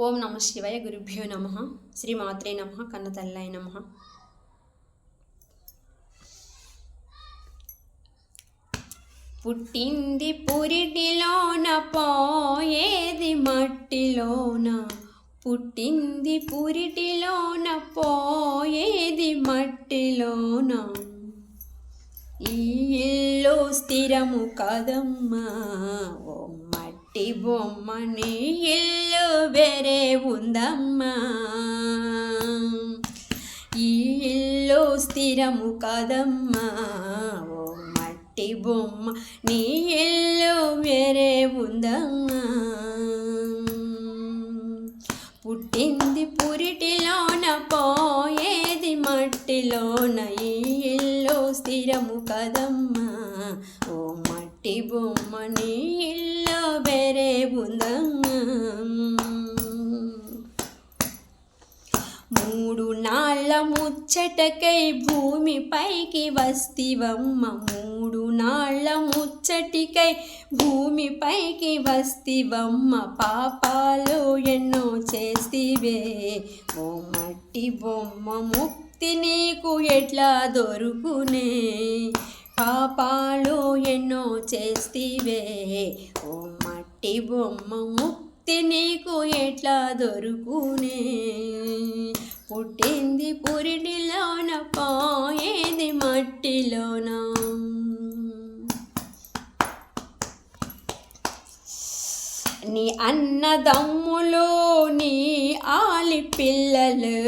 ఓం నమ శివాయ. గురుభ్యో నమ. శ్రీమాత్రే నమ. కన్నతల్లాయ నమ. పుట్టింది పురిటిలోన, పోయేది మట్టిలోన. పుట్టింది పురిటిలోన, పోయేది మట్టిలోన. ఈ ఇల్లు స్థిరము కదమ్మా, ఓ మట్టి బొమ్మ, నీ ఇల్లు వేరే ఉందమ్మా. ఈ ఇల్లు స్థిరము కదమ్మా, ఓ మట్టి బొమ్మ, నీ ఇల్లు వేరే ఉందమ్మా. పుట్టింది పురిటిలోన, పోయేది మట్టిలోన. ఈ ఇల్లు స్థిరము కదమ్మా, ఓ మట్టి బొమ్మ, నీ ఇల్లు వేరే ఉందమ్మా. 3 నాళ్ళ ముచ్చటకై భూమిపైకి వస్తివమ్మ. 3 నాళ్ళ ముచ్చటికై భూమిపైకి వస్తివమ్మ. పాపాలు ఎన్నో చేస్తివే, ఓ మట్టి బొమ్మ, ముక్తి నీకు ఎట్లా దొరుకునే. పాపాలు ఎన్నో చేస్తివే, ఓ మట్టి బొమ్మ, ముక్తి నీకు ఎట్లా దొరుకునే. పుట్టింది పురిటిలోన, పోయేది మట్టిలోన. నీ అన్నదమ్ములు, నీ ఆలి పిల్లలు,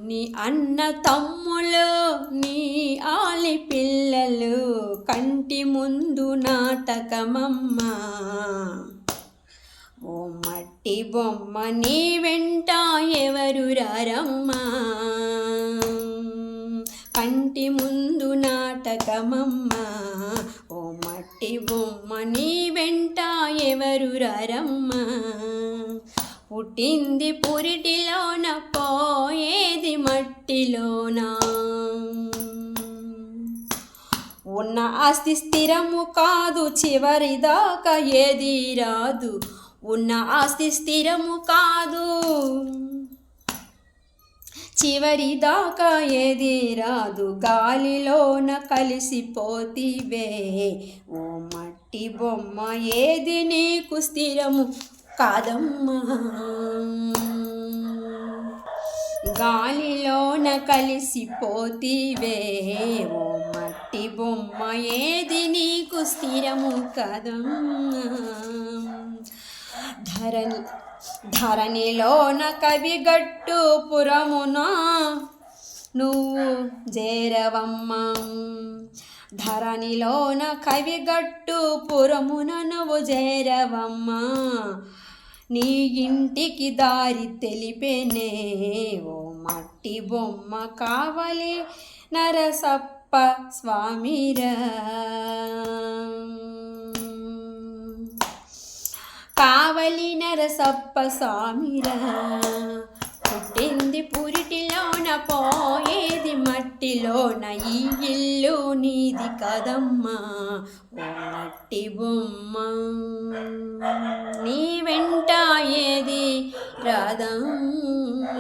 నీ అన్న తమ్ములు, నీ ఆలి పిల్లలు, కంటి ముందు నాటకమమ్మా. ఓ మట్టి బొమ్మ, నీ వెంట ఎవరు రారమ్మా. కంటి ముందు నాటకమమ్మా, ఓ మట్టి బొమ్మ, నీ వెంట ఎవరు రారమ్మా. పుట్టింది పురిటిలోన, పోయేది మట్టిలోన. ఉన్న ఆస్తి స్థిరము కాదు, చివరిదాకా ఏది రాదు. ఉన్న ఆస్తి స్థిరము కాదు, చివరిదాకా ఏది రాదు. గాలిలోన కలిసిపోతివే, ఓ మట్టి బొమ్మ, ఏది నీకు స్థిరము కాదమ్మా. గాలిలోన కలిసిపోతివే, ఓ మట్టి బొమ్మ, ఏది నీకు స్థిరము కాదమ్మా. ధరణిలోన కవిగట్టు పురమున నువ్వు చేరవమ్మా. ధరణిలోన కవిగట్టు పురమున నువ్వు చేరవమ్మా. నీ ఇంటికి దారి తెలిపేనే, ఓ మట్టి బొమ్మ, కావలి నరసప్ప స్వామిరా. కావలి నరసప్ప స్వామిరా. పుట్టింది పురిటిలోన, పోయేది మట్టిలోన. ఈ ఇల్లు నీది కదమ్మా, ఓ మట్టి బొమ్మ, నీ వెంట ఏది రాదమ్మా.